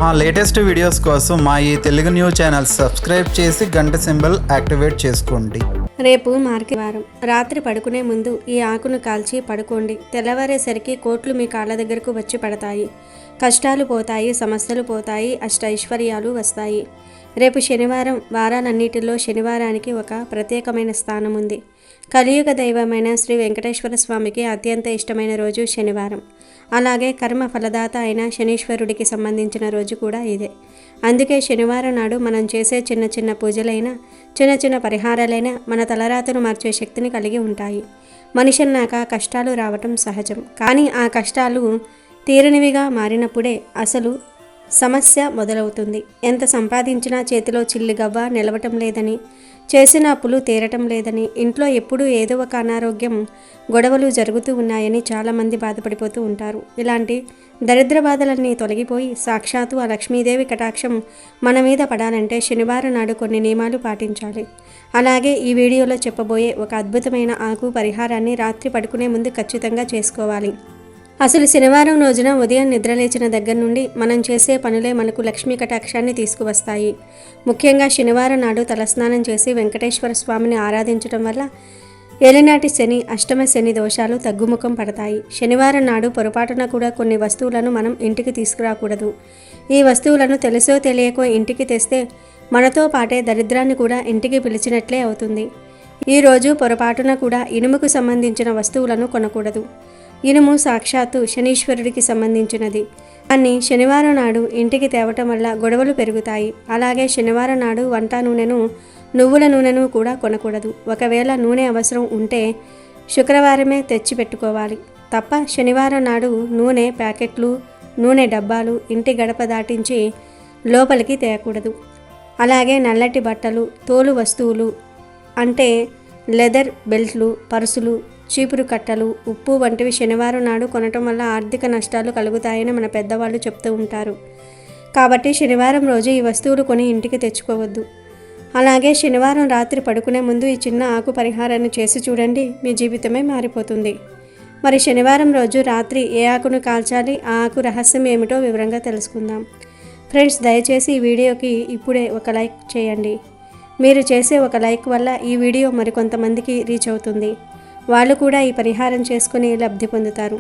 మా latest videos కోసం మా ఈ తెలుగు న్యూస్ ఛానల్ సబ్స్క్రైబ్ చేసి గంట సింబల్ యాక్టివేట్ చేసుకోండి. రేపు మార్కెట్ వారం. రాత్రి పడుకునే ముందు ఈ ఆకును కాల్చి పడుకోండి. తెల్లవారేసరికి కోట్లు మీ కాళ్ళ దగ్గరకు వచ్చి పడతాయి. కష్టాలు పోతాయి, సమస్యలు పోతాయి, అష్టైశ్వర్యాలు వస్తాయి. రేపు శనివారం. వారాలన్నిటిలో శనివారానికి ఒక ప్రత్యేకమైన స్థానం ఉంది. కలియుగ దైవమైన శ్రీ వెంకటేశ్వర స్వామికి అత్యంత ఇష్టమైన రోజు శనివారం. అలాగే కర్మ ఫలదాత అయిన శనీశ్వరుడికి సంబంధించిన రోజు కూడా ఇదే. అందుకే శనివారం నాడు మనం చేసే చిన్న చిన్న పూజలైనా, చిన్న చిన్న పరిహారాలైనా మన తలరాతను మార్చే శక్తిని కలిగి ఉంటాయి. మనిషి అన్నాక కష్టాలు రావటం సహజం. కానీ ఆ కష్టాలు తీరనివిగా మారినప్పుడే అసలు సమస్య మొదలవుతుంది. ఎంత సంపాదించినా చేతిలో చిల్లిగవ్వ నిలవటం లేదని, చేసిన అప్పులు తీరటం లేదని, ఇంట్లో ఎప్పుడూ ఏదో ఒక అనారోగ్యం, గొడవలు జరుగుతూ ఉన్నాయని చాలామంది బాధపడిపోతూ ఉంటారు. ఇలాంటి దరిద్ర బాధలన్నీ తొలగిపోయి సాక్షాత్తు ఆ లక్ష్మీదేవి కటాక్షం మన మీద పడాలంటే శనివారం నాడు కొన్ని నియమాలు పాటించాలి. అలాగే ఈ వీడియోలో చెప్పబోయే ఒక అద్భుతమైన ఆకు పరిహారాన్ని రాత్రి పడుకునే ముందు ఖచ్చితంగా చేసుకోవాలి. అసలు శనివారం రోజున ఉదయం నిద్రలేచిన దగ్గర నుండి మనం చేసే పనులే మనకు లక్ష్మీ కటాక్షాన్ని తీసుకువస్తాయి. ముఖ్యంగా శనివారం నాడు తలస్నానం చేసి వెంకటేశ్వర స్వామిని ఆరాధించడం వల్ల ఏలినాటి శని, అష్టమ శని దోషాలు తగ్గుముఖం పడతాయి. శనివారం నాడు పొరపాటున కూడా కొన్ని వస్తువులను మనం ఇంటికి తీసుకురాకూడదు. ఈ వస్తువులను తెలుసో తెలియకో ఇంటికి తెస్తే మనతో పాటే దరిద్రాన్ని కూడా ఇంటికి పిలిచినట్లే అవుతుంది. ఈరోజు పొరపాటున కూడా ఇనుముకు సంబంధించిన వస్తువులను కొనకూడదు. ఇనుము సాక్షాత్తు శనీశ్వరుడికి సంబంధించినది. దాన్ని శనివారం నాడు ఇంటికి తేవటం వల్ల గొడవలు పెరుగుతాయి. అలాగే శనివారం నాడు వంట నూనెను, నువ్వుల నూనెను కూడా కొనకూడదు. ఒకవేళ నూనె అవసరం ఉంటే శుక్రవారమే తెచ్చి పెట్టుకోవాలి తప్ప శనివారం నాడు నూనె ప్యాకెట్లు, నూనె డబ్బాలు ఇంటి గడప దాటించి లోపలికి తేయకూడదు. అలాగే నల్లటి బట్టలు, తోలు వస్తువులు అంటే లెదర్ బెల్ట్లు, పర్సులు, చీపురు కట్టలు, ఉప్పు వంటివి శనివారం నాడు కొనటం వల్ల ఆర్థిక నష్టాలు కలుగుతాయని మన పెద్దవాళ్ళు చెప్తూ ఉంటారు. కాబట్టి శనివారం రోజు ఈ వస్తువులు కొని ఇంటికి తెచ్చుకోవద్దు. అలాగే శనివారం రాత్రి పడుకునే ముందు ఈ చిన్న ఆకు పరిహారాన్ని చేసి చూడండి, మీ జీవితమే మారిపోతుంది. మరి శనివారం రోజు రాత్రి ఏ ఆకును కాల్చాలి, ఆ ఆకు రహస్యం ఏమిటో వివరంగా తెలుసుకుందాం. ఫ్రెండ్స్, దయచేసి ఈ వీడియోకి ఇప్పుడే ఒక లైక్ చేయండి. మీరు చేసే ఒక లైక్ వల్ల ఈ వీడియో మరికొంతమందికి రీచ్ అవుతుంది. వాళ్ళు కూడా ఈ పరిహారం చేసుకుని లబ్ధి పొందుతారు.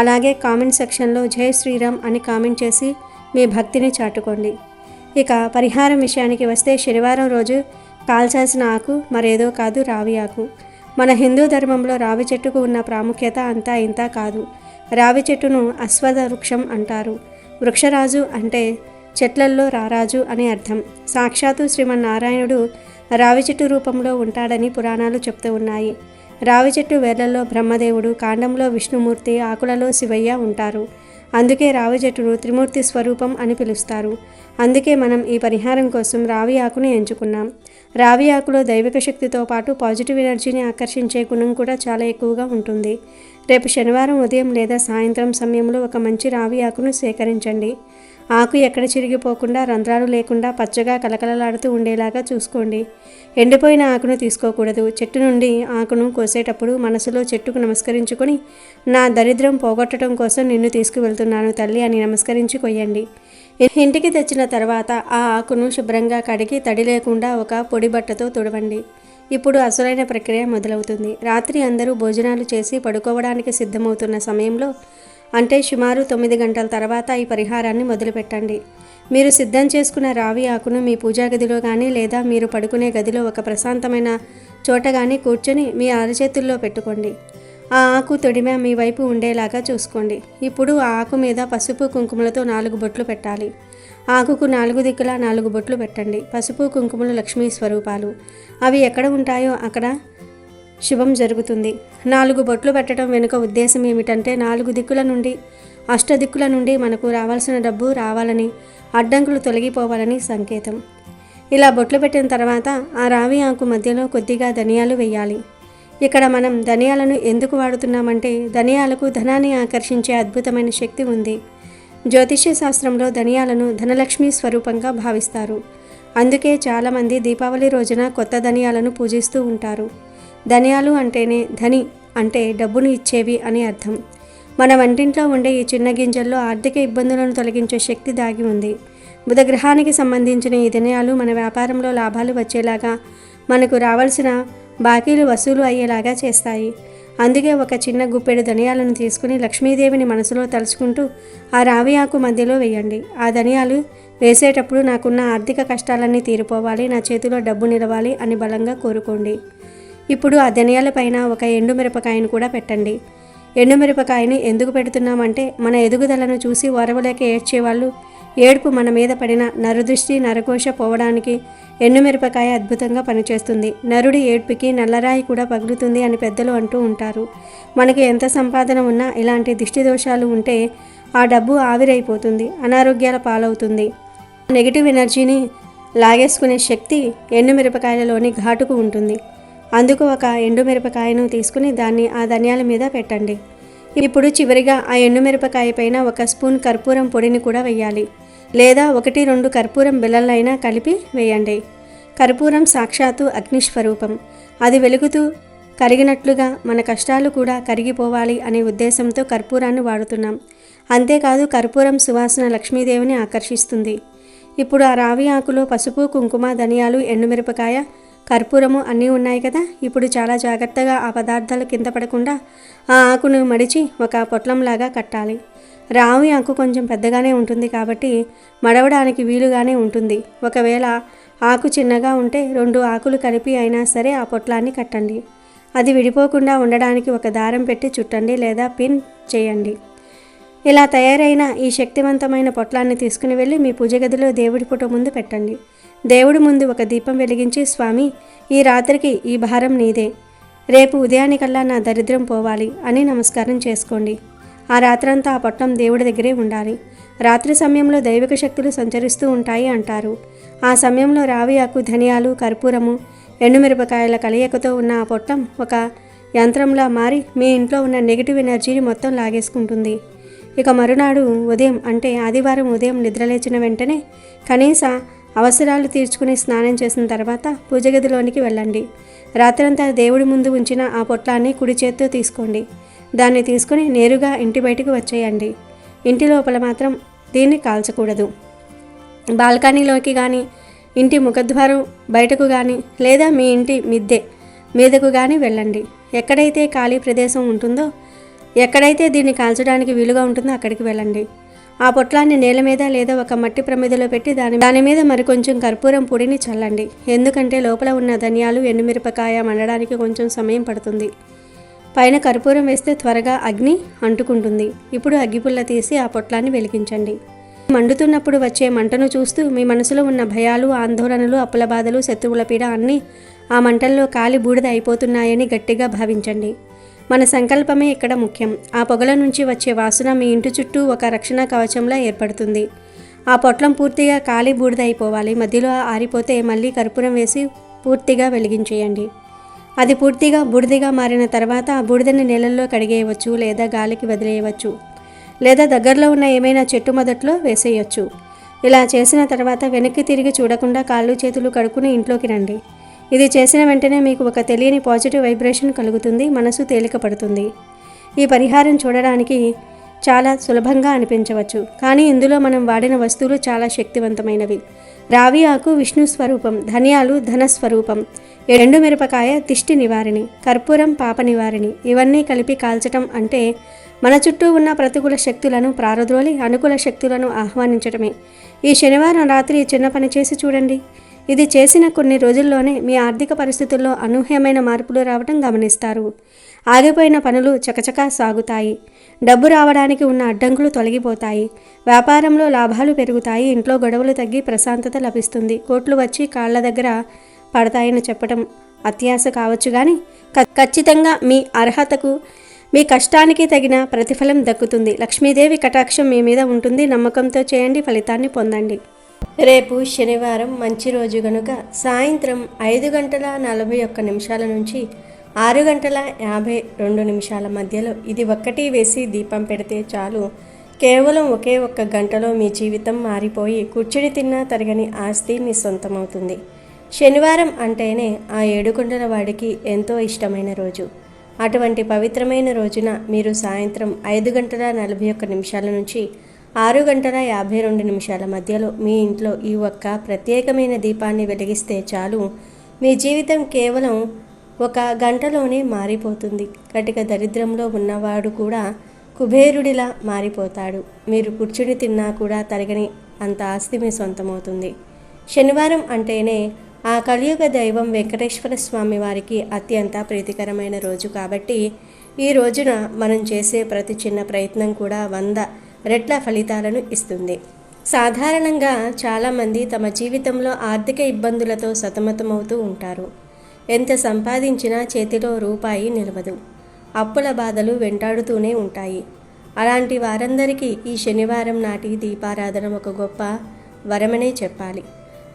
అలాగే కామెంట్ సెక్షన్లో జై శ్రీరామ్ అని కామెంట్ చేసి మీ భక్తిని చాటుకోండి. ఇక పరిహారం విషయానికి వస్తే శనివారం రోజు కాల్చాల్సిన ఆకు మరేదో కాదు, రావి ఆకు. మన హిందూ ధర్మంలో రావి చెట్టుకు ఉన్న ప్రాముఖ్యత అంతా ఇంతా కాదు. రావి చెట్టును అశ్వథ వృక్షం అంటారు. వృక్షరాజు అంటే చెట్లల్లో రారాజు అని అర్థం. సాక్షాత్తు శ్రీమన్నారాయణుడు రావి చెట్టు రూపంలో ఉంటాడని పురాణాలు చెప్తూ ఉన్నాయి. రావి చెట్టు వేర్లలో బ్రహ్మదేవుడు, కాండంలో విష్ణుమూర్తి, ఆకులలో శివయ్య ఉంటారు. అందుకే రావి చెట్టును త్రిమూర్తి స్వరూపం అని పిలుస్తారు. అందుకే మనం ఈ పరిహారం కోసం రావి ఆకును ఎంచుకున్నాం. రావి ఆకులో దైవిక శక్తితో పాటు పాజిటివ్ ఎనర్జీని ఆకర్షించే గుణం కూడా చాలా ఎక్కువగా ఉంటుంది. రేపు శనివారం ఉదయం లేదా సాయంత్రం సమయంలో ఒక మంచి రావి ఆకును సేకరించండి. ఆకు ఎక్కడ చిరిగిపోకుండా, రంధ్రాలు లేకుండా పచ్చగా కలకలలాడుతూ ఉండేలాగా చూసుకోండి. ఎండిపోయిన ఆకును తీసుకోకూడదు. చెట్టు నుండి ఆకును కోసేటప్పుడు మనసులో చెట్టుకు నమస్కరించుకొని, నా దరిద్రం పోగొట్టడం కోసం నిన్ను తీసుకువెళ్తున్నాను తల్లి అని నమస్కరించి కొయ్యండి. ఇంటికి తెచ్చిన తర్వాత ఆ ఆకును శుభ్రంగా కడిగి తడి లేకుండా ఒక పొడి బట్టతో తుడవండి. ఇప్పుడు అసలైన ప్రక్రియ మొదలవుతుంది. రాత్రి అందరూ భోజనాలు చేసి పడుకోవడానికి సిద్ధమవుతున్న సమయంలో, అంటే సుమారు 9 గంటల తర్వాత ఈ పరిహారాన్ని మొదలుపెట్టండి. మీరు సిద్ధం చేసుకున్న రావి ఆకును మీ పూజా గదిలో కానీ లేదా మీరు పడుకునే గదిలో ఒక ప్రశాంతమైన చోట కానీ కూర్చొని మీ అరచేతుల్లో పెట్టుకోండి. ఆ ఆకు తొడిమ మీ వైపు ఉండేలాగా చూసుకోండి. ఇప్పుడు ఆ ఆకు మీద పసుపు కుంకుమలతో 4 బొట్లు పెట్టాలి. ఆకుకు 4 దిక్కులా 4 బొట్లు పెట్టండి. పసుపు కుంకుమలు లక్ష్మీ స్వరూపాలు. అవి ఎక్కడ ఉంటాయో అక్కడ శుభం జరుగుతుంది. 4 బొట్లు పెట్టడం వెనుక ఉద్దేశం ఏమిటంటే 4 దిక్కుల నుండి, అష్టదిక్కుల నుండి మనకు రావాల్సిన డబ్బు రావాలని, అడ్డంకులు తొలగిపోవాలని సంకేతం. ఇలా బొట్లు పెట్టిన తర్వాత ఆ రావి ఆకు మధ్యలో కొద్దిగా ధనియాలు వేయాలి. ఇక్కడ మనం ధనియాలను ఎందుకు వాడుతున్నామంటే ధనియాలకు ధనాన్ని ఆకర్షించే అద్భుతమైన శక్తి ఉంది. జ్యోతిష్య శాస్త్రంలో ధనియాలను ధనలక్ష్మి స్వరూపంగా భావిస్తారు. అందుకే చాలామంది దీపావళి రోజున కొత్త ధనియాలను పూజిస్తూ ఉంటారు. ధనియాలు అంటేనే ధని అంటే డబ్బును ఇచ్చేవి అని అర్థం. మన వంటింట్లో ఉండే ఈ చిన్న గింజల్లో ఆర్థిక ఇబ్బందులను తొలగించే శక్తి దాగి ఉంది. బుధగ్రహానికి సంబంధించిన ఈ ధనియాలు మన వ్యాపారంలో లాభాలు వచ్చేలాగా, మనకు రావాల్సిన బాకీలు వసూలు అయ్యేలాగా చేస్తాయి. అందుకే ఒక చిన్న గుప్పెడు ధనియాలను తీసుకుని లక్ష్మీదేవిని మనసులో తలుచుకుంటూ ఆ రావి ఆకు మధ్యలో వేయండి. ఆ ధనియాలు వేసేటప్పుడు నాకున్న ఆర్థిక కష్టాలన్నీ తీరిపోవాలి, నా చేతిలో డబ్బు నిలవాలి అని బలంగా కోరుకోండి. ఇప్పుడు ఆ ధనియాల పైన ఒక ఎండుమిరపకాయను కూడా పెట్టండి. ఎండుమిరపకాయని ఎందుకు పెడుతున్నామంటే మన ఎదుగుదలను చూసి ఓరవలేక ఏడ్చేవాళ్ళు, ఏడుపు మన మీద పడిన నరదృష్టి నరకోశ పోవడానికి ఎండుమిరపకాయ అద్భుతంగా పనిచేస్తుంది. నరుడి ఏడ్పుకి నల్లరాయి కూడా పగులుతుంది అని పెద్దలు అంటూ ఉంటారు. మనకి ఎంత సంపాదన ఉన్నా ఇలాంటి దిష్టి దోషాలు ఉంటే ఆ డబ్బు ఆవిరైపోతుంది, అనారోగ్యాల పాలవుతుంది. నెగిటివ్ ఎనర్జీని లాగేసుకునే శక్తి ఎండుమిరపకాయలలోని ఘాటుకు ఉంటుంది. అందుకు ఒక ఎండుమిరపకాయను తీసుకుని దాన్ని ఆ ధనియాల మీద పెట్టండి. ఇప్పుడు చివరిగా ఆ ఎండుమిరపకాయ పైన ఒక స్పూన్ కర్పూరం పొడిని కూడా వేయాలి, లేదా 1-2 కర్పూరం బిళ్ళలైనా కలిపి వేయండి. కర్పూరం సాక్షాత్తు అగ్నిస్వరూపం. అది వెలుగుతూ కరిగినట్లుగా మన కష్టాలు కూడా కరిగిపోవాలి అనే ఉద్దేశంతో కర్పూరాన్ని వాడుతున్నాం. అంతేకాదు కర్పూరం సువాసన లక్ష్మీదేవిని ఆకర్షిస్తుంది. ఇప్పుడు ఆ రావి ఆకులో పసుపు, కుంకుమ, ధనియాలు, ఎండుమిరపకాయ, కర్పూరము అన్నీ ఉన్నాయి కదా. ఇప్పుడు చాలా జాగ్రత్తగా ఆ పదార్థాలు కింద పడకుండా ఆ ఆకును మడిచి ఒక పొట్లంలాగా కట్టాలి. రావి ఆకు కొంచెం పెద్దగానే ఉంటుంది కాబట్టి మడవడానికి వీలుగానే ఉంటుంది. ఒకవేళ ఆకు చిన్నగా ఉంటే 2 ఆకులు కలిపి అయినా సరే ఆ పొట్లాన్ని కట్టండి. అది విడిపోకుండా ఉండడానికి ఒక దారం పెట్టి చుట్టండి లేదా పిన్ చేయండి. ఇలా తయారైన ఈ శక్తివంతమైన పొట్లాన్ని తీసుకుని వెళ్ళి మీ పూజ గదిలో దేవుడి ఫోటో ముందు పెట్టండి. దేవుడి ముందు ఒక దీపం వెలిగించి, స్వామి, ఈ రాత్రికి ఈ భారం నీదే, రేపు ఉదయానికల్లా నా దరిద్రం పోవాలి అని నమస్కారం చేసుకోండి. ఆ రాత్రంతా ఆ పొట్లం దేవుడి దగ్గరే ఉండాలి. రాత్రి సమయంలో దైవిక శక్తులు సంచరిస్తూ ఉంటాయి అంటారు. ఆ సమయంలో రావి ఆకు, ధనియాలు, కర్పూరము, ఎండుమిరపకాయల కలయికతో ఉన్న ఆ పొట్లం ఒక యంత్రంలా మారి మీ ఇంట్లో ఉన్న నెగిటివ్ ఎనర్జీని మొత్తం లాగేసుకుంటుంది. ఇక మరునాడు ఉదయం అంటే ఆదివారం ఉదయం నిద్రలేచిన వెంటనే కనీస అవసరాలు తీర్చుకుని స్నానం చేసిన తర్వాత పూజ గదిలోనికి వెళ్ళండి. రాత్రంతా దేవుడి ముందు ఉంచిన ఆ పొట్లాన్ని కుడి చేత్తో తీసుకోండి. దాన్ని తీసుకుని నేరుగా ఇంటి బయటకు వచ్చేయండి. ఇంటి లోపల మాత్రం దీన్ని కాల్చకూడదు. బాల్కనీలోకి కానీ, ఇంటి ముఖద్వారం బయటకు కానీ, లేదా మీ ఇంటి మిద్దె మీదకు కానీ వెళ్ళండి. ఎక్కడైతే ఖాళీ ప్రదేశం ఉంటుందో, ఎక్కడైతే దీన్ని కాల్చడానికి వీలుగా ఉంటుందో అక్కడికి వెళ్ళండి. ఆ పొట్లాన్ని నేల మీద లేదా ఒక మట్టి ప్రమిదలో పెట్టి దాని మీద మరికొంచెం కర్పూరం పొడిని చల్లండి. ఎందుకంటే లోపల ఉన్న ధనియాలు, ఎండుమిరపకాయ మండడానికి కొంచెం సమయం పడుతుంది. పైన కర్పూరం వేస్తే త్వరగా అగ్ని అంటుకుంటుంది. ఇప్పుడు అగ్గిపుల్ల తీసి ఆ పొట్లాన్ని వెలిగించండి. మండుతున్నప్పుడు వచ్చే మంటను చూస్తూ మీ మనసులో ఉన్న భయాలు, ఆందోళనలు, అప్పుల బాధలు, శత్రువుల పీడ అన్నీ ఆ మంటల్లో కాలి బూడిద అయిపోతున్నాయని గట్టిగా భావించండి. మన సంకల్పమే ఇక్కడ ముఖ్యం. ఆ పొగల నుంచి వచ్చే వాసన మీ ఇంటి చుట్టూ ఒక రక్షణ కవచంలా ఏర్పడుతుంది. ఆ పొట్లం పూర్తిగా కాలి బూడిద అయిపోవాలి. మధ్యలో ఆరిపోతే మళ్ళీ కర్పూరం వేసి పూర్తిగా వెలిగించేయండి. అది పూర్తిగా బూడిదగా మారిన తర్వాత ఆ బూడిదని నీళ్ళల్లో కడిగేయవచ్చు, లేదా గాలికి వదిలేయవచ్చు, లేదా దగ్గరలో ఉన్న ఏమైనా చెట్టు మొదట్లో వేసేయచ్చు. ఇలా చేసిన తర్వాత వెనక్కి తిరిగి చూడకుండా కాళ్ళు చేతులు కడుక్కుని ఇంట్లోకి రండి. ఇది చేసిన వెంటనే మీకు ఒక తెలియని పాజిటివ్ వైబ్రేషన్ కలుగుతుంది. మనసు తేలిక పడుతుంది. ఈ పరిహారం చూడడానికి చాలా సులభంగా అనిపించవచ్చు, కానీ ఇందులో మనం వాడిన వస్తువులు చాలా శక్తివంతమైనవి. రావి ఆకు విష్ణు స్వరూపం, ధనియాలు ధన స్వరూపం, ఎండుమిరపకాయ దిష్టి నివారిణి, కర్పూరం పాప నివారిణి. ఇవన్నీ కలిపి కాల్చటం అంటే మన చుట్టూ ఉన్న ప్రతికూల శక్తులను ప్రారద్రోలి అనుకూల శక్తులను ఆహ్వానించటమే. ఈ శనివారం రాత్రి చిన్న పని చేసి చూడండి. ఇది చేసిన కొన్ని రోజుల్లోనే మీ ఆర్థిక పరిస్థితుల్లో అనూహ్యమైన మార్పులు రావడం గమనిస్తారు. ఆగిపోయిన పనులు చకచకా సాగుతాయి. డబ్బు రావడానికి ఉన్న అడ్డంకులు తొలగిపోతాయి. వ్యాపారంలో లాభాలు పెరుగుతాయి. ఇంట్లో గొడవలు తగ్గి ప్రశాంతత లభిస్తుంది. కోట్లు వచ్చి కాళ్ళ దగ్గర పడతాయని చెప్పడం అత్యాశ కావచ్చు, కానీ ఖచ్చితంగా మీ అర్హతకు, మీ కష్టానికి తగిన ప్రతిఫలం దక్కుతుంది. లక్ష్మీదేవి కటాక్షం మీ మీద ఉంటుంది. నమ్మకంతో చేయండి, ఫలితాన్ని పొందండి. రేపు శనివారం మంచి రోజు గనుక సాయంత్రం 5:41 నుంచి 6:52 మధ్యలో ఇది ఒక్కటి వేసి దీపం పెడితే చాలు. కేవలం ఒకే ఒక్క గంటలో మీ జీవితం మారిపోయి కూర్చుని తిన్నా తరగని ఆస్తి మీ సొంతమవుతుంది. శనివారం అంటేనే ఆ ఏడుకొండల వాడికి ఎంతో ఇష్టమైన రోజు. అటువంటి పవిత్రమైన రోజున మీరు సాయంత్రం 5:41 నుంచి 6 గంటల 52 నిమిషాల మధ్యలో మీ ఇంట్లో ఈ ఒక్క ప్రత్యేకమైన దీపాన్ని వెలిగిస్తే చాలు, మీ జీవితం కేవలం 1 గంటలోనే మారిపోతుంది. కటిక దరిద్రంలో ఉన్నవాడు కూడా కుబేరుడిలా మారిపోతాడు. మీరు కూర్చుని తిన్నా కూడా తరగని అంత ఆస్తి మీ సొంతమవుతుంది. శనివారం అంటేనే ఆ కలియుగ దైవం వెంకటేశ్వర స్వామి వారికి అత్యంత ప్రీతికరమైన రోజు కాబట్టి ఈ రోజున మనం చేసే ప్రతి చిన్న ప్రయత్నం కూడా 100 రెట్ల ఫలితాలను ఇస్తుంది. సాధారణంగా చాలామంది తమ జీవితంలో ఆర్థిక ఇబ్బందులతో సతమతమవుతూ ఉంటారు. ఎంత సంపాదించినా చేతిలో రూపాయి నిలవదు. అప్పుల బాధలు వెంటాడుతూనే ఉంటాయి. అలాంటి వారందరికీ ఈ శనివారం నాటి దీపారాధన ఒక గొప్ప వరమనే చెప్పాలి.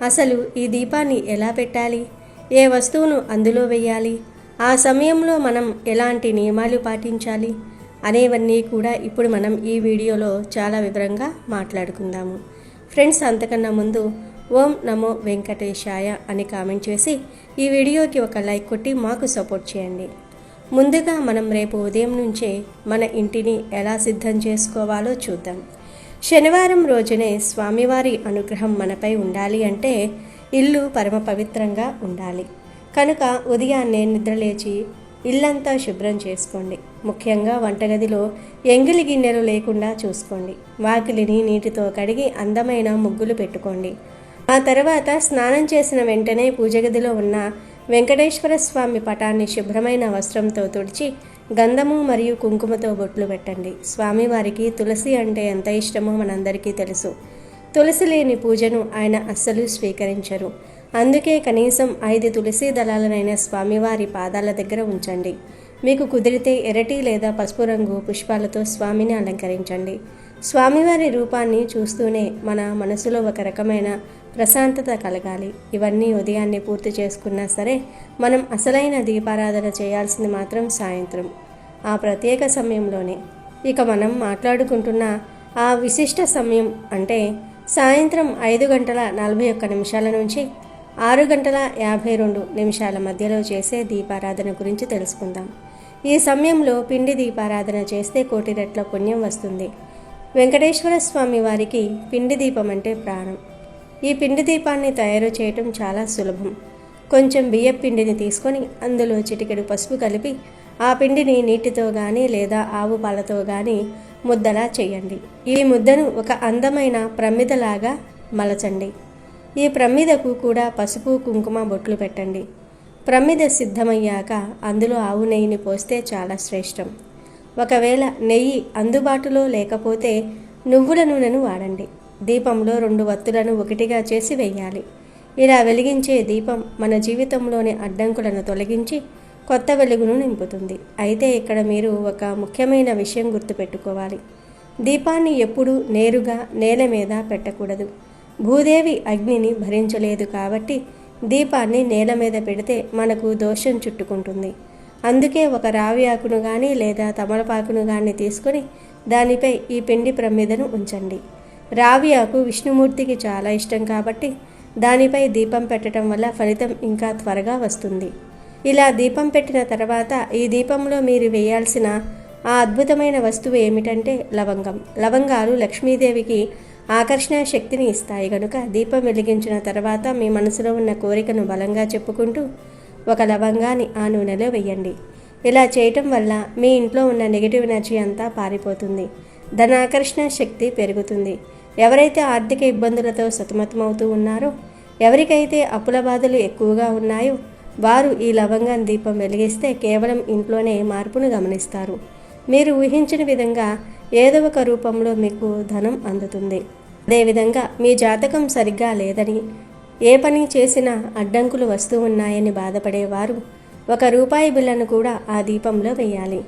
అసలు ఈ దీపాన్ని ఎలా పెట్టాలి, ఏ వస్తువును అందులో వేయాలి, ఆ సమయంలో మనం ఎలాంటి నియమాలు పాటించాలి అనేవన్నీ కూడా ఇప్పుడు మనం ఈ వీడియోలో చాలా వివరంగా మాట్లాడుకుందాము. ఫ్రెండ్స్, అంతకన్నా ముందు ఓం నమో వెంకటేశాయ అని కామెంట్ చేసి ఈ వీడియోకి ఒక లైక్ కొట్టి మాకు సపోర్ట్ చేయండి. ముందుగా మనం రేపు ఉదయం నుంచే మన ఇంటిని ఎలా సిద్ధం చేసుకోవాలో చూద్దాం. శనివారం రోజునే స్వామివారి అనుగ్రహం మనపై ఉండాలి అంటే ఇల్లు పరమ పవిత్రంగా ఉండాలి. కనుక ఉదయాన్నే నిద్రలేచి ఇల్లంతా శుభ్రం చేసుకోండి. ముఖ్యంగా వంటగదిలో ఎంగిలి గిన్నెలు లేకుండా చూసుకోండి. వాకిలిని నీటితో కడిగి అందమైన ముగ్గులు పెట్టుకోండి. ఆ తర్వాత స్నానం చేసిన వెంటనే పూజగదిలో ఉన్న వెంకటేశ్వర స్వామి పటాన్ని శుభ్రమైన వస్త్రంతో తుడిచి గంధము మరియు కుంకుమతో బొట్లు పెట్టండి. స్వామివారికి తులసి అంటే ఎంత ఇష్టమో మనందరికీ తెలుసు. తులసి లేని పూజను ఆయన అస్సలు స్వీకరించరు. అందుకే కనీసం 5 తులసి దళాలనైన స్వామివారి పాదాల దగ్గర ఉంచండి. మీకు కుదిరితే ఎర్రటి లేదా పసుపు రంగు పుష్పాలతో స్వామిని అలంకరించండి. స్వామివారి రూపాన్ని చూస్తూనే మన మనసులో ఒక రకమైన ప్రశాంతత కలగాలి. ఇవన్నీ ఉదయాన్నే పూర్తి చేసుకున్నా సరే మనం అసలైన దీపారాధన చేయాల్సింది మాత్రం సాయంత్రం, ఆ ప్రత్యేక సమయంలోనే. ఇక మనం మాట్లాడుకుంటున్న ఆ విశిష్ట సమయం అంటే సాయంత్రం 5 గంటల 41 నిమిషాల నుంచి 6 గంటల 52 నిమిషాల మధ్యలో చేసే దీపారాధన గురించి తెలుసుకుందాం. ఈ సమయంలో పిండి దీపారాధన చేస్తే 1,000 రెట్ల పుణ్యం వస్తుంది. వెంకటేశ్వర స్వామి వారికి పిండి దీపం అంటే ప్రాణం. ఈ పిండి దీపాన్ని తయారు చేయటం చాలా సులభం. కొంచెం బియ్యం పిండిని తీసుకొని అందులో చిటికెడు పసుపు కలిపి ఆ పిండిని నీటితో కానీ లేదా ఆవు పాలతో కానీ ముద్దలా చేయండి. ఈ ముద్దను ఒక అందమైన ప్రమిదలాగా మలచండి. ఈ ప్రమిదకు కూడా పసుపు కుంకుమ బొట్లు పెట్టండి. ప్రమిద సిద్ధమయ్యాక అందులో ఆవు నెయ్యిని పోస్తే చాలా శ్రేష్టం. ఒకవేళ నెయ్యి అందుబాటులో లేకపోతే నువ్వుల నూనెను వాడండి. దీపంలో 2 వత్తులను ఒకటిగా చేసి వేయాలి. ఇలా వెలిగించే దీపం మన జీవితంలోని అడ్డంకులను తొలగించి కొత్త వెలుగును నింపుతుంది. అయితే ఇక్కడ మీరు ఒక ముఖ్యమైన విషయం గుర్తుపెట్టుకోవాలి. దీపాన్ని ఎప్పుడూ నేరుగా నేల మీద పెట్టకూడదు. భూదేవి అగ్నిని భరించలేదు కాబట్టి దీపాన్ని నేల మీద పెడితే మనకు దోషం చుట్టుకుంటుంది. అందుకే ఒక రావి ఆకును కానీ లేదా తమలపాకును కానీ తీసుకొని దానిపై ఈ పిండి ప్రమిదను ఉంచండి. రావి ఆకు విష్ణుమూర్తికి చాలా ఇష్టం కాబట్టి దానిపై దీపం పెట్టడం వల్ల ఫలితం ఇంకా త్వరగా వస్తుంది. ఇలా దీపం పెట్టిన తర్వాత ఈ దీపంలో మీరు వేయాల్సిన ఆ అద్భుతమైన వస్తువు ఏమిటంటే లవంగం. లవంగాలు లక్ష్మీదేవికి ఆకర్షణ శక్తిని ఇస్తాయి. కనుక దీపం వెలిగించిన తర్వాత మీ మనసులో ఉన్న కోరికను బలంగా చెప్పుకుంటూ ఒక లవంగాన్ని ఆ నూనెలో వేయండి. ఇలా చేయటం వల్ల మీ ఇంట్లో ఉన్న నెగిటివ్ ఎనర్జీ అంతా పారిపోతుంది. ధనాకర్షణ శక్తి పెరుగుతుంది. ఎవరైతే ఆర్థిక ఇబ్బందులతో సతమతమవుతూ ఉన్నారో, ఎవరికైతే అప్పుల బాధలు ఎక్కువగా ఉన్నాయో వారు ఈ లవంగం దీపం వెలిగిస్తే కేవలం ఇంట్లోనే మార్పును గమనిస్తారు. మీరు ఊహించిన విధంగా ఏదో ఒక రూపంలో మీకు ధనం అందుతుంది. అదేవిధంగా మీ జాతకం సరిగ్గా లేదని, ఏ పని చేసినా అడ్డంకులు వస్తూ ఉన్నాయని బాధపడేవారు ₹1 బిళ్ళను కూడా ఆ దీపంలో వేయాలి.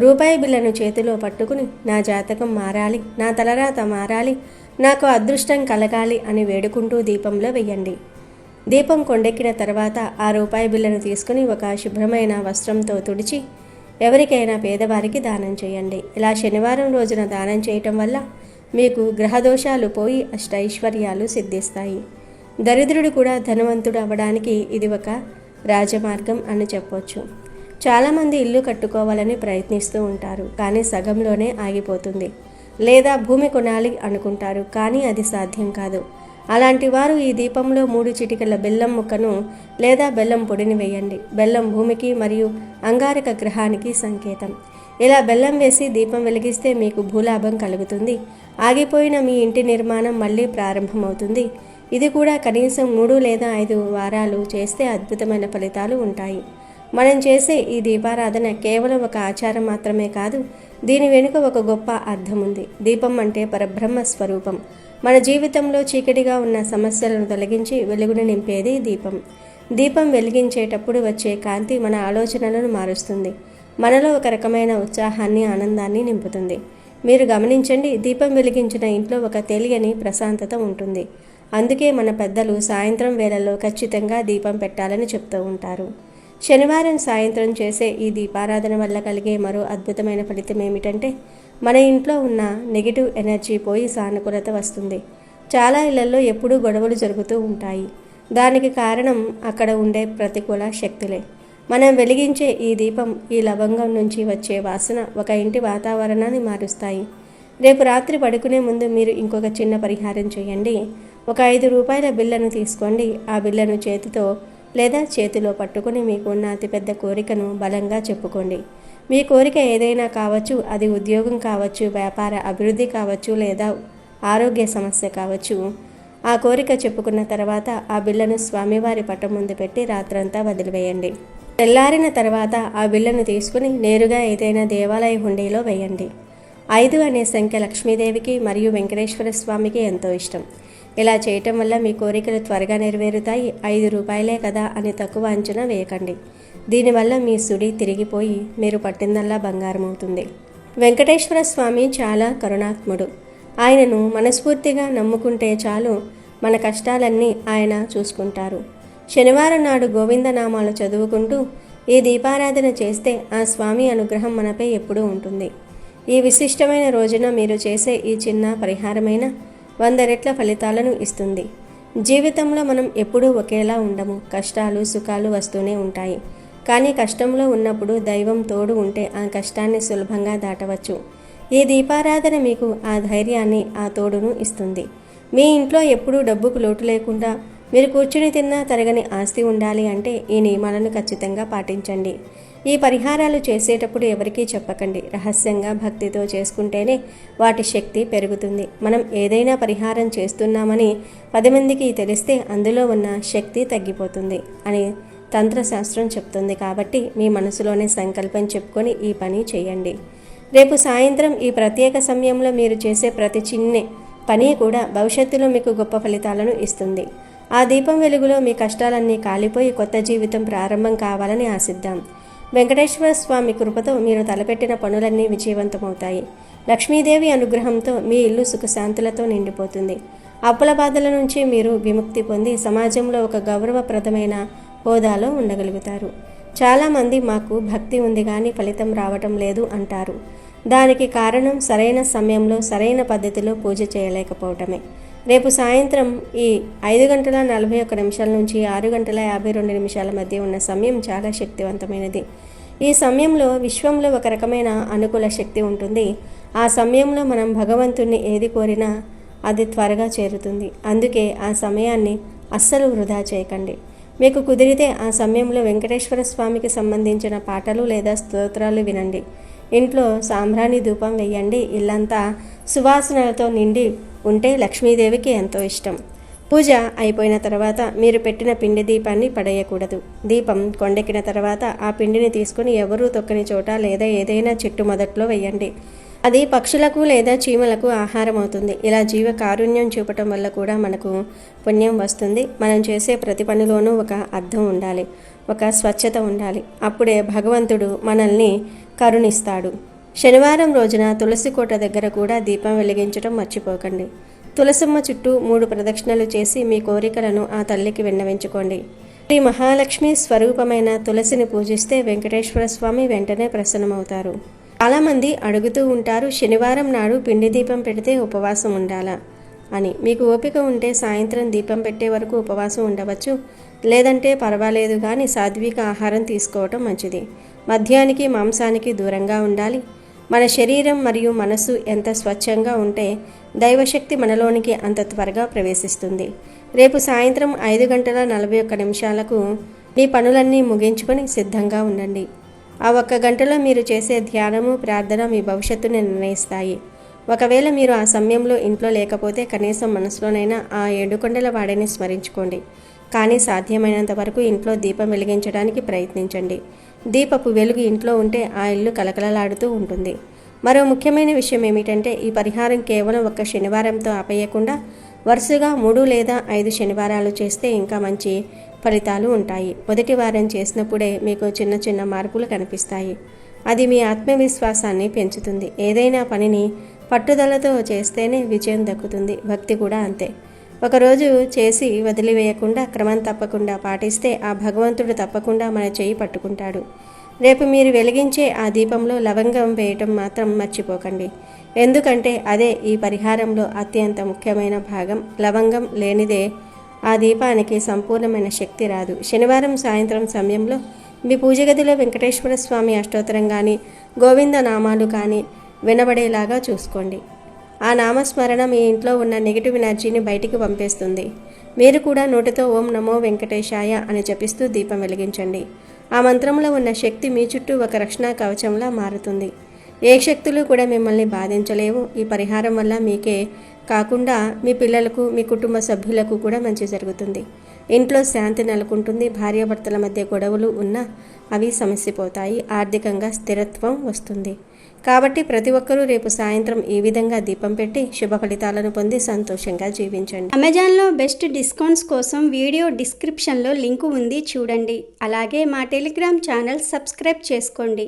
రూపాయి బిళ్ళను చేతిలో పట్టుకుని నా జాతకం మారాలి, నా తలరాత మారాలి, నాకు అదృష్టం కలగాలి అని వేడుకుంటూ దీపంలో వేయండి. దీపం కొండెక్కిన తర్వాత ఆ రూపాయి బిళ్ళను తీసుకుని ఒక శుభ్రమైన వస్త్రంతో తుడిచి ఎవరికైనా పేదవారికి దానం చేయండి. ఇలా శనివారం రోజున దానం చేయటం వల్ల మీకు గ్రహదోషాలు పోయి అష్టైశ్వర్యాలు సిద్ధిస్తాయి. దరిద్రుడు కూడా ధనవంతుడు అవ్వడానికి ఇది ఒక రాజమార్గం అని చెప్పొచ్చు. చాలామంది ఇల్లు కట్టుకోవాలని ప్రయత్నిస్తూ ఉంటారు, కానీ సగంలోనే ఆగిపోతుంది. లేదా భూమి కొనాలి అనుకుంటారు, కానీ అది సాధ్యం కాదు. అలాంటి వారు ఈ దీపంలో 3 చిటికెల బెల్లం ముక్కను లేదా బెల్లం పొడిని వేయండి. బెల్లం భూమికి మరియు అంగారక గ్రహానికి సంకేతం. ఇలా బెల్లం వేసి దీపం వెలిగిస్తే మీకు భూలాభం కలుగుతుంది. ఆగిపోయిన మీ ఇంటి నిర్మాణం మళ్ళీ ప్రారంభమవుతుంది. ఇది కూడా కనీసం 3 లేదా 5 వారాలు చేస్తే అద్భుతమైన ఫలితాలు ఉంటాయి. మనం చేసే ఈ దీపారాధన కేవలం ఒక ఆచారం మాత్రమే కాదు, దీని వెనుక ఒక గొప్ప అర్థం ఉంది. దీపం అంటే పరబ్రహ్మ స్వరూపం. మన జీవితంలో చీకటిగా ఉన్న సమస్యలను తొలగించి వెలుగును నింపేది దీపం. దీపం వెలిగించేటప్పుడు వచ్చే కాంతి మన ఆలోచనలను మారుస్తుంది. మనలో ఒక రకమైన ఉత్సాహాన్ని, ఆనందాన్ని నింపుతుంది. మీరు గమనించండి, దీపం వెలిగించిన ఇంట్లో ఒక తెలియని ప్రశాంతత ఉంటుంది. అందుకే మన పెద్దలు సాయంత్రం వేళల్లో ఖచ్చితంగా దీపం పెట్టాలని చెప్తూ ఉంటారు. శనివారం సాయంత్రం చేసే ఈ దీపారాధన వల్ల కలిగే మరో అద్భుతమైన ఫలితం ఏమిటంటే, మన ఇంట్లో ఉన్న నెగిటివ్ ఎనర్జీ పోయి సానుకూలత వస్తుంది. చాలా ఇళ్లలో ఎప్పుడూ గొడవలు జరుగుతూ ఉంటాయి. దానికి కారణం అక్కడ ఉండే ప్రతికూల శక్తులే. మనం వెలిగించే ఈ దీపం, ఈ లవంగం నుంచి వచ్చే వాసన ఒక ఇంటి వాతావరణాన్ని మారుస్తాయి. రేపు రాత్రి పడుకునే ముందు మీరు ఇంకొక చిన్న పరిహారం చేయండి. ఒక 5 రూపాయల బిళ్ళను తీసుకోండి. ఆ బిళ్ళను చేతిలో పట్టుకుని మీకున్న అతిపెద్ద కోరికను బలంగా చెప్పుకోండి. మీ కోరిక ఏదైనా కావచ్చు, అది ఉద్యోగం కావచ్చు, వ్యాపార అభివృద్ధి కావచ్చు, లేదా ఆరోగ్య సమస్య కావచ్చు. ఆ కోరిక చెప్పుకున్న తర్వాత ఆ బిళ్ళను స్వామివారి పటం ముందు పెట్టి రాత్రంతా వదిలివేయండి. తెల్లారిన తర్వాత ఆ బిళ్ళను తీసుకుని నేరుగా ఏదైనా దేవాలయ హుండీలో వేయండి. 5 అనే సంఖ్య లక్ష్మీదేవికి మరియు వెంకటేశ్వర స్వామికి ఎంతో ఇష్టం. ఇలా చేయటం వల్ల మీ కోరికలు త్వరగా నెరవేరుతాయి. 5 రూపాయలే కదా అని తక్కువ అంచనా వేయకండి. దీనివల్ల మీ సుడి తిరిగిపోయి మీరు పట్టిందల్లా బంగారం అవుతుంది. వెంకటేశ్వర స్వామి చాలా కరుణాత్ముడు. ఆయనను మనస్ఫూర్తిగా నమ్ముకుంటే చాలు, మన కష్టాలన్నీ ఆయన చూసుకుంటారు. శనివారం నాడు గోవిందనామాలు చదువుకుంటూ ఈ దీపారాధన చేస్తే ఆ స్వామి అనుగ్రహం మనపై ఎప్పుడూ ఉంటుంది. ఈ విశిష్టమైన రోజున మీరు చేసే ఈ చిన్న పరిహారమైన 100 రెట్ల ఫలితాలను ఇస్తుంది. జీవితంలో మనం ఎప్పుడూ ఒకేలా ఉండము. కష్టాలు, సుఖాలు వస్తూనే ఉంటాయి. కానీ కష్టంలో ఉన్నప్పుడు దైవం తోడు ఉంటే ఆ కష్టాన్ని సులభంగా దాటవచ్చు. ఈ దీపారాధన మీకు ఆ ధైర్యాన్ని, ఆ తోడును ఇస్తుంది. మీ ఇంట్లో ఎప్పుడూ డబ్బుకు లోటు లేకుండా మీరు కూర్చుని తిన్నా తరగని ఆస్తి ఉండాలి అంటే ఈ నియమాలను ఖచ్చితంగా పాటించండి. ఈ పరిహారాలు చేసేటప్పుడు ఎవరికీ చెప్పకండి. రహస్యంగా భక్తితో చేసుకుంటేనే వాటి శక్తి పెరుగుతుంది. మనం ఏదైనా పరిహారం చేస్తున్నామని 10 మందికి తెలిస్తే అందులో ఉన్న శక్తి తగ్గిపోతుంది అని తంత్రశాస్త్రం చెప్తుంది. కాబట్టి మీ మనసులోనే సంకల్పం చెప్పుకొని ఈ పని చేయండి. రేపు సాయంత్రం ఈ ప్రత్యేక సమయంలో మీరు చేసే ప్రతి చిన్న పని కూడా భవిష్యత్తులో మీకు గొప్ప ఫలితాలను ఇస్తుంది. ఆ దీపం వెలుగులో మీ కష్టాలన్నీ కాలిపోయి కొత్త జీవితం ప్రారంభం కావాలని ఆశిద్దాం. వెంకటేశ్వర స్వామి కృపతో మీరు తలపెట్టిన పనులన్నీ విజయవంతమవుతాయి. లక్ష్మీదేవి అనుగ్రహంతో మీ ఇల్లు సుఖశాంతులతో నిండిపోతుంది. అప్పుల బాధల నుంచి మీరు విముక్తి పొంది సమాజంలో ఒక గౌరవప్రదమైన హోదాలో ఉండగలుగుతారు. చాలామంది మాకు భక్తి ఉంది కానీ ఫలితం రావటం లేదు అంటారు. దానికి కారణం సరైన సమయంలో సరైన పద్ధతిలో పూజ చేయలేకపోవటమే. రేపు సాయంత్రం ఈ 5:41 నుంచి 6:52 మధ్య ఉన్న సమయం చాలా శక్తివంతమైనది. ఈ సమయంలో విశ్వంలో ఒక రకమైన అనుకూల శక్తి ఉంటుంది. ఆ సమయంలో మనం భగవంతుణ్ణి ఏది కోరినా అది త్వరగా చేరుతుంది. అందుకే ఆ సమయాన్ని అస్సలు వృధా చేయకండి. మీకు కుదిరితే ఆ సమయంలో వెంకటేశ్వర స్వామికి సంబంధించిన పాటలు లేదా స్తోత్రాలు వినండి. ఇంట్లో సాంబ్రాణి ధూపం వేయండి. ఇల్లంతా సువాసనలతో నిండి ఉంటే లక్ష్మీదేవికి ఎంతో ఇష్టం. పూజ అయిపోయిన తర్వాత మీరు పెట్టిన పిండి దీపాన్ని పడేయకూడదు. దీపం కొండెక్కిన తర్వాత ఆ పిండిని తీసుకుని ఎవరూ తొక్కని చోట లేదా ఏదైనా చెట్టు మొదట్లో వేయండి. అది పక్షులకు లేదా చీమలకు ఆహారం అవుతుంది. ఇలా జీవ కారుణ్యం చూపటం వల్ల కూడా మనకు పుణ్యం వస్తుంది. మనం చేసే ప్రతి పనిలోనూ ఒక అర్థం ఉండాలి, ఒక స్వచ్ఛత ఉండాలి. అప్పుడే భగవంతుడు మనల్ని కరుణిస్తాడు. శనివారం రోజున తులసి కోట దగ్గర కూడా దీపం వెలిగించడం మర్చిపోకండి. తులసమ్మ చుట్టూ 3 ప్రదక్షిణలు చేసి మీ కోరికలను ఆ తల్లికి విన్నవించుకోండి. శ్రీ మహాలక్ష్మి స్వరూపమైన తులసిని పూజిస్తే వెంకటేశ్వర స్వామి వెంటనే ప్రసన్నమవుతారు. చాలామంది అడుగుతూ ఉంటారు, శనివారం నాడు పిండి దీపం పెడితే ఉపవాసం ఉండాలా అని. మీకు ఓపిక ఉంటే సాయంత్రం దీపం పెట్టే వరకు ఉపవాసం ఉండవచ్చు, లేదంటే పర్వాలేదు, కానీ సాత్విక ఆహారం తీసుకోవటం మంచిది. మద్యానికి, మాంసానికి దూరంగా ఉండాలి. మన శరీరం మరియు మనసు ఎంత స్వచ్ఛంగా ఉంటే దైవశక్తి మనలోనికి అంత త్వరగా ప్రవేశిస్తుంది. రేపు సాయంత్రం 5:41 మీ పనులన్నీ ముగించుకొని సిద్ధంగా ఉండండి. ఆ 1 గంటలో మీరు చేసే ధ్యానము, ప్రార్థన మీ భవిష్యత్తుని నిర్ణయిస్తాయి. ఒకవేళ మీరు ఆ సమయంలో ఇంట్లో లేకపోతే కనీసం మనసులోనైనా ఆ 7 కొండల వాడిని స్మరించుకోండి. కానీ సాధ్యమైనంత వరకు ఇంట్లో దీపం వెలిగించడానికి ప్రయత్నించండి. దీపపు వెలుగు ఇంట్లో ఉంటే ఆ ఇల్లు కలకలలాడుతూ ఉంటుంది. మరో ముఖ్యమైన విషయం ఏమిటంటే ఈ పరిహారం కేవలం 1 శనివారంతో ఆపేయకుండా వరుసగా 3 లేదా 5 శనివారాలు చేస్తే ఇంకా మంచి ఫలితాలు ఉంటాయి. మొదటి వారం చేసినప్పుడే మీకు చిన్న చిన్న మార్పులు కనిపిస్తాయి. అది మీ ఆత్మవిశ్వాసాన్ని పెంచుతుంది. ఏదైనా పనిని పట్టుదలతో చేస్తేనే విజయం దక్కుతుంది. భక్తి కూడా అంతే. ఒకరోజు చేసి వదిలివేయకుండా క్రమం తప్పకుండా పాటిస్తే ఆ భగవంతుడు తప్పకుండా మన చేయి పట్టుకుంటాడు. రేపు మీరు వెలిగించే ఆ దీపంలో లవంగం వేయటం మాత్రం మర్చిపోకండి. ఎందుకంటే అదే ఈ పరిహారంలో అత్యంత ముఖ్యమైన భాగం. లవంగం లేనిదే ఆ దీపానికి సంపూర్ణమైన శక్తి రాదు. శనివారం సాయంత్రం సమయంలో మీ పూజ గదిలో వెంకటేశ్వర స్వామి అష్టోత్తరం కానీ గోవింద నామాలు కానీ వినబడేలాగా చూసుకోండి. ఆ నామస్మరణ మీ ఇంట్లో ఉన్న నెగిటివ్ ఎనర్జీని బయటికి పంపేస్తుంది. మీరు కూడా నోటితో ఓం నమో వెంకటేశాయ అని జపిస్తూ దీపం వెలిగించండి. ఆ మంత్రంలో ఉన్న శక్తి మీ చుట్టూ ఒక రక్షణ కవచంలా మారుతుంది. ఏ శక్తులు కూడా మిమ్మల్ని బాధించలేవు. ఈ పరిహారం వల్ల మీకే కాకుండా మీ పిల్లలకు, మీ కుటుంబ సభ్యులకు కూడా మంచి జరుగుతుంది. ఇంట్లో శాంతి నెలకొంటుంది. భార్యాభర్తల మధ్య గొడవలు ఉన్నా అవి సమసిపోతాయి. ఆర్థికంగా స్థిరత్వం వస్తుంది. కాబట్టి ప్రతి ఒక్కరూ రేపు సాయంత్రం ఈ విధంగా దీపం పెట్టి శుభ ఫలితాలను పొంది సంతోషంగా జీవించండి. అమెజాన్లో బెస్ట్ డిస్కౌంట్స్ కోసం వీడియో డిస్క్రిప్షన్లో లింకు ఉంది, చూడండి. అలాగే మా టెలిగ్రామ్ ఛానల్ సబ్స్క్రైబ్ చేసుకోండి.